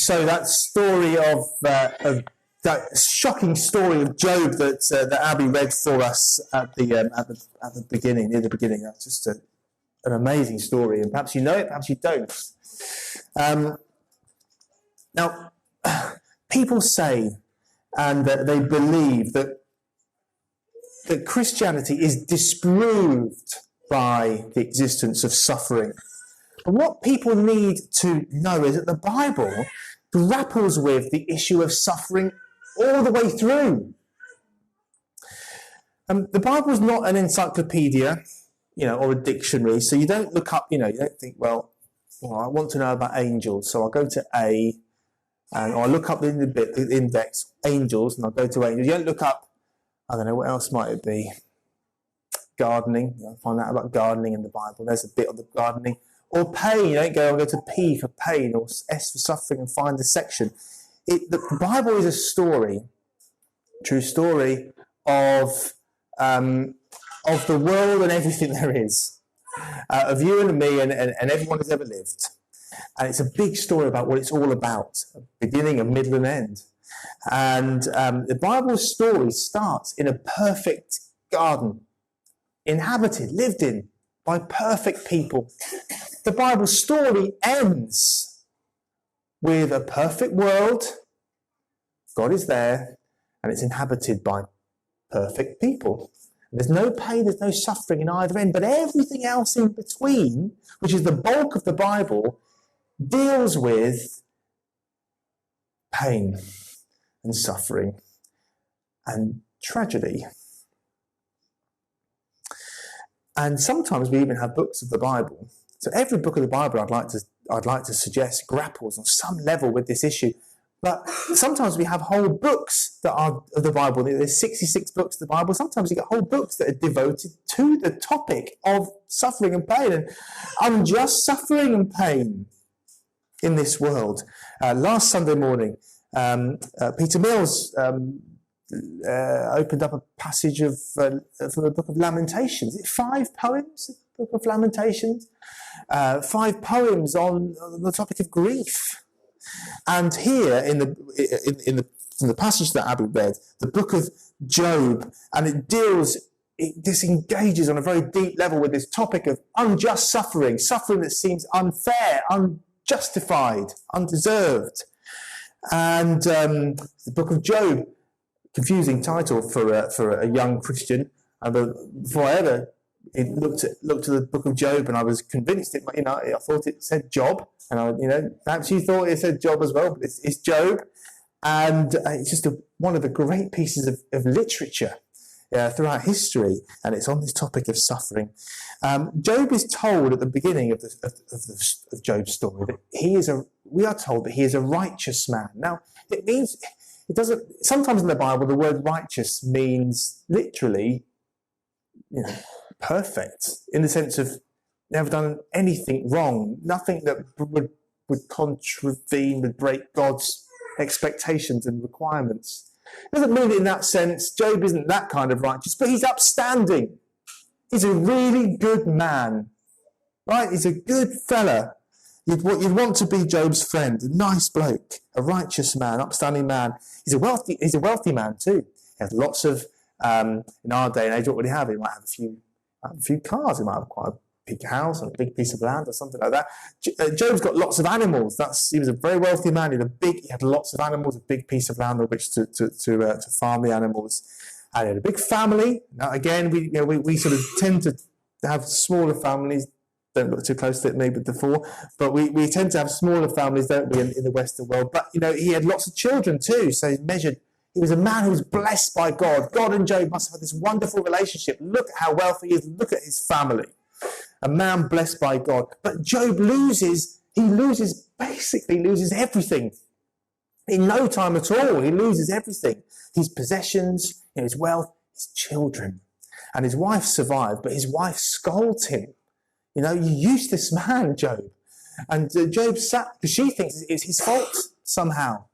So that story of that shocking story of Job that Abby read for us at the beginning, near the beginning, that's just an amazing story. And perhaps you know it, perhaps you don't. Now, people say and that they believe that Christianity is disproved by the existence of suffering. But what people need to know is that the Bible grapples with the issue of suffering all the way through. The Bible is not an encyclopedia, or a dictionary. So you don't look up, you don't think, well, I want to know about angels, so I'll go to A, and or I look up in the index angels, and I'll go to angels. You don't look up, I don't know, what else might it be? Gardening. I'll find out about gardening in the Bible. There's a bit on the gardening. Or pain. You don't go to P for pain or S for suffering and find the section. The Bible is a story, true story of the world and everything there is, of you and me and everyone who's ever lived. And it's a big story about what it's all about, a beginning, a middle, and end. And the Bible's story starts in a perfect garden, inhabited, lived in by perfect people. The Bible's story ends with a perfect world. God is there, and it's inhabited by perfect people. There's no pain, there's no suffering in either end, but everything else in between, which is the bulk of the Bible, deals with pain and suffering and tragedy. And sometimes we even have books of the Bible. So every book of the Bible, I'd like to suggest, grapples on some level with this issue. But sometimes we have whole books that are of the Bible. There's 66 books of the Bible. Sometimes you get whole books that are devoted to the topic of suffering and pain and unjust suffering and pain in this world. Last Sunday morning, Peter Mills opened up a passage from the Book of Lamentations. Is it 5 poems? The Book of Lamentations, 5 poems on the topic of grief. And here in the passage that Abby read, the Book of Job, and it disengages on a very deep level with this topic of unjust suffering that seems unfair, unjustified, undeserved. And the Book of Job, confusing title for a young Christian. Before I ever looked at the Book of Job, and I was convinced I thought it said Job, and perhaps you thought it said Job as well, but it's Job, and it's just one of the great pieces of literature throughout history, and it's on this topic of suffering. Job is told at the beginning of Job's story that we are told that he is a righteous man. Now, it means. It doesn't. Sometimes in the Bible, the word righteous means literally, perfect, in the sense of never done anything wrong, nothing that would contravene, would break God's expectations and requirements. It doesn't mean it in that sense. Job isn't that kind of righteous, but he's upstanding. He's a really good man, right? He's a good fella. You'd want to be Job's friend, a nice bloke, a righteous man, upstanding man. He's a wealthy man too. He has lots of, in our day and age, what would he have? He might have a few cars. He might have quite a big house and a big piece of land or something like that. Job's got lots of animals. He was a very wealthy man. He had lots of animals, a big piece of land on which to farm the animals. And he had a big family. Now again, we sort of tend to have smaller families. Don't look too closely at me before, but we tend to have smaller families, don't we, in the Western world? But he had lots of children too. So he was a man who was blessed by God. God and Job must have had this wonderful relationship. Look at how wealthy he is. Look at his family. A man blessed by God. But Job basically loses everything. In no time at all, he loses everything. His possessions, his wealth, his children. And his wife survived, but his wife scolds him. You useless man, Job. And Job sat, because she thinks it's his fault somehow.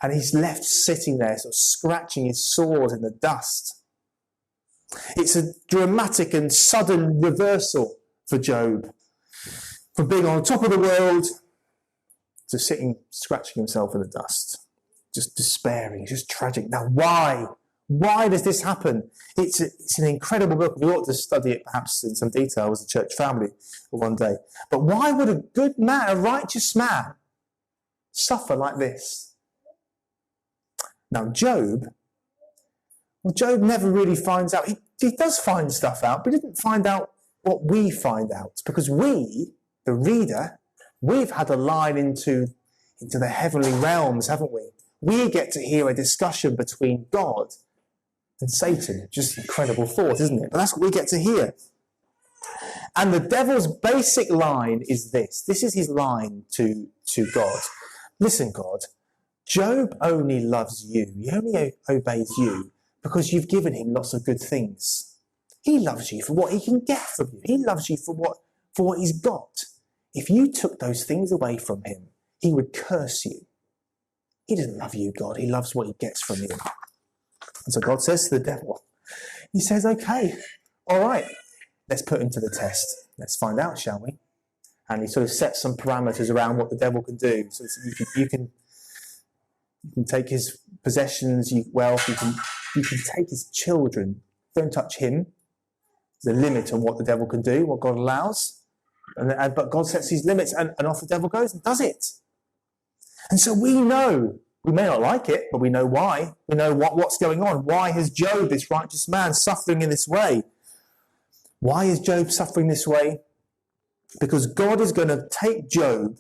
And he's left sitting there, sort of scratching his sores in the dust. It's a dramatic and sudden reversal for Job. From being on top of the world just sitting, scratching himself in the dust, just despairing, just tragic. Now, why? Why does this happen? It's an incredible book. We ought to study it perhaps in some detail as a church family one day. But why would a good man, a righteous man, suffer like this? Now, Job never really finds out. He does find stuff out, but he didn't find out what we find out. Because we, the reader, we've had a line into the heavenly realms, haven't we? We get to hear a discussion between God and Satan. Just incredible thought, isn't it? But that's what we get to hear. And the devil's basic line is this. This is his line to God. Listen, God, Job only loves you. He only obeys you because you've given him lots of good things. He loves you for what he can get from you. He loves you for what he's got. If you took those things away from him, he would curse you. He doesn't love you, God. He loves what he gets from you. And so God says to the devil, he says, okay, all right, let's put him to the test. Let's find out, shall we? And he sort of sets some parameters around what the devil can do. So you can take his possessions, wealth, you can take his children. Don't touch him. There's a limit on what the devil can do, what God allows. But God sets these limits, and off the devil goes and does it. And so we know, we may not like it, but we know why. We know what's going on. Why is Job, this righteous man, suffering in this way? Why is Job suffering this way? Because God is going to take Job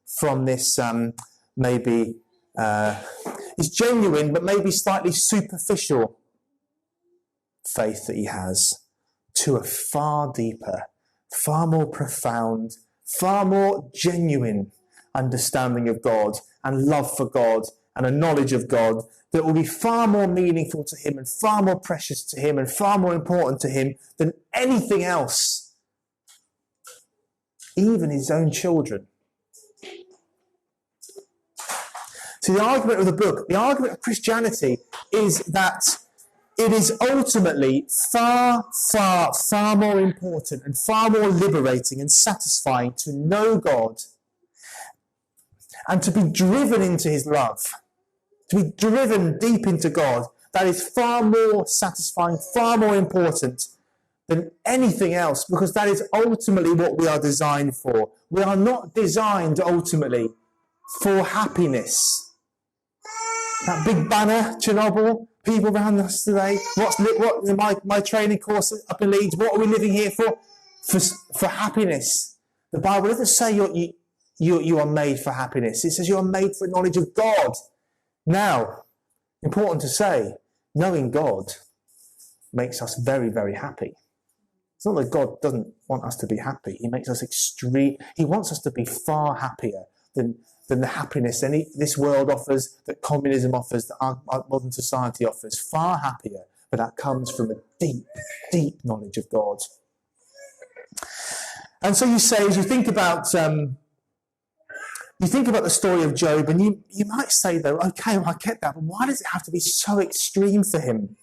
from this maybe it's genuine, but maybe slightly superficial faith that he has, to a far deeper, far more profound, far more genuine understanding of God and love for God and a knowledge of God that will be far more meaningful to him and far more precious to him and far more important to him than anything else, even his own children. So the argument of the book, the argument of Christianity, is that it is ultimately far, far, far more important and far more liberating and satisfying to know God and to be driven into his love, to be driven deep into God. That is far more satisfying, far more important than anything else, because that is ultimately what we are designed for. We are not designed ultimately for happiness. That big banner, Chernobyl, people around us today. What my training course up in Leeds? What are we living here for? For happiness. The Bible doesn't say you are made for happiness. It says you are made for knowledge of God. Now, important to say, knowing God makes us very, very happy. It's not that God doesn't want us to be happy. He makes us He wants us to be far happier than the happiness this world offers, that communism offers, that our modern society offers. Far happier, but that comes from a deep, deep knowledge of God. And so you say, as you think about the story of Job, and you might say, though, okay, well, I get that, but why does it have to be so extreme for him?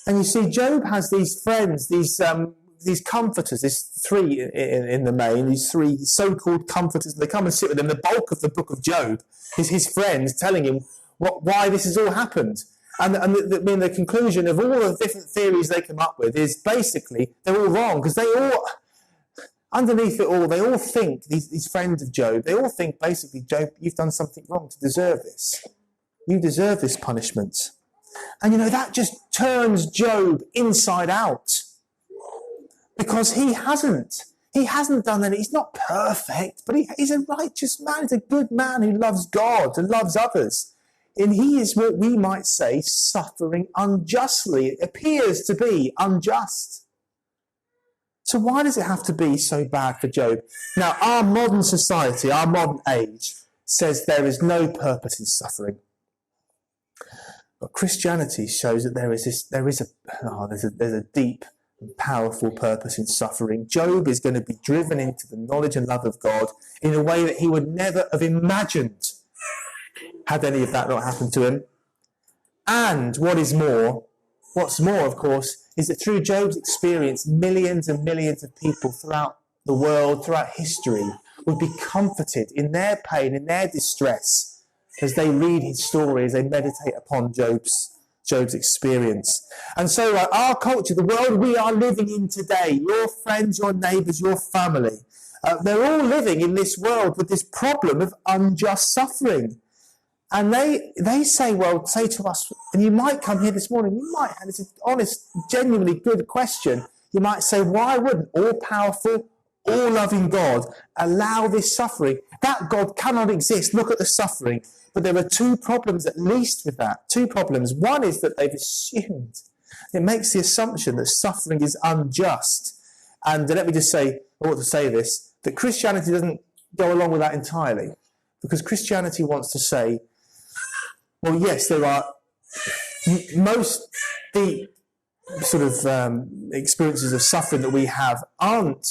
And you see, Job has these friends, these comforters, there's three in the main, these three so-called comforters, and they come and sit with him. The bulk of the book of Job is his friends telling him why this has all happened. And the conclusion of all the different theories they come up with is basically they're all wrong, because underneath it all, they all think, these friends of Job, they all think basically, Job, you've done something wrong to deserve this. You deserve this punishment. And that just turns Job inside out. Because he hasn't done any, he's not perfect, but he's a righteous man. He's a good man who loves God and loves others. And he is what we might say suffering unjustly. It appears to be unjust. So why does it have to be so bad for Job? Now, our modern society, our modern age, says there is no purpose in suffering. But Christianity shows that there's a deep and powerful purpose in suffering. Job is going to be driven into the knowledge and love of God in a way that he would never have imagined had any of that not happened to him. And what's more, of course, is that through Job's experience, millions and millions of people throughout the world, throughout history, would be comforted in their pain, in their distress, as they read his story, as they meditate upon Job's experience. And so our culture, the world we are living in today, your friends, your neighbours, your family, they're all living in this world with this problem of unjust suffering. And they say to us, and you might come here this morning, and it's an honest, genuinely good question, you might say, why wouldn't all-powerful, all-loving God allow this suffering? That God cannot exist. Look at the suffering. But there are two problems at least with that. Two problems. One is that they've assumed. It makes the assumption that suffering is unjust. And let me just say, I want to say this, that Christianity doesn't go along with that entirely. Because Christianity wants to say, well, yes, there are most deep sort of experiences of suffering that we have aren't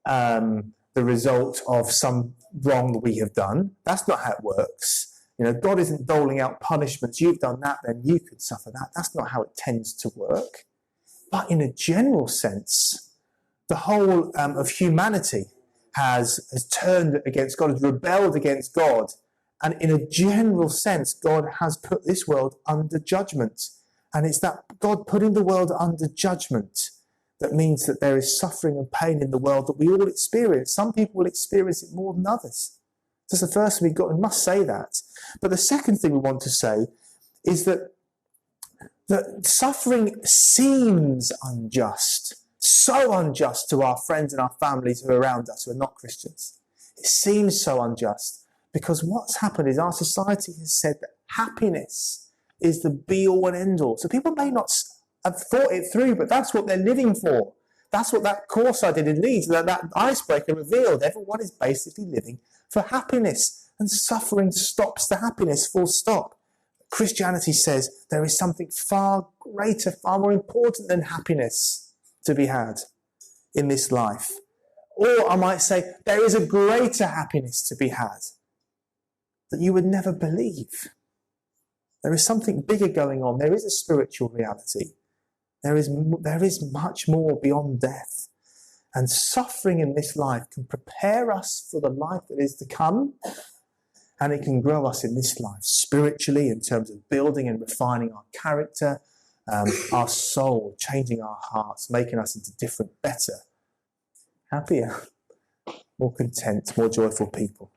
the result of some wrong that we have done. That's not how it works. God isn't doling out punishments. You've done that, then you could suffer that. That's not how it tends to work. But in a general sense, the whole of humanity has turned against God, has rebelled against God. And in a general sense, God has put this world under judgment. And it's that God putting the world under judgment that means that there is suffering and pain in the world that we all experience. Some people will experience it more than others. That's the first thing we must say that. But the second thing we want to say is that suffering seems unjust, so unjust to our friends and our families who are around us who are not Christians. It seems so unjust because what's happened is our society has said that happiness is the be-all and end-all. So people may not have thought it through, but that's what they're living for. That's what that course I did in Leeds, that icebreaker revealed. Everyone is basically living for happiness, and suffering stops the happiness, full stop. Christianity says there is something far greater, far more important than happiness to be had in this life. Or I might say there is a greater happiness to be had that you would never believe. There is something bigger going on. There is a spiritual reality. There is much more beyond death. And suffering in this life can prepare us for the life that is to come. And it can grow us in this life spiritually in terms of building and refining our character, our soul, changing our hearts, making us into different, better, happier, more content, more joyful people.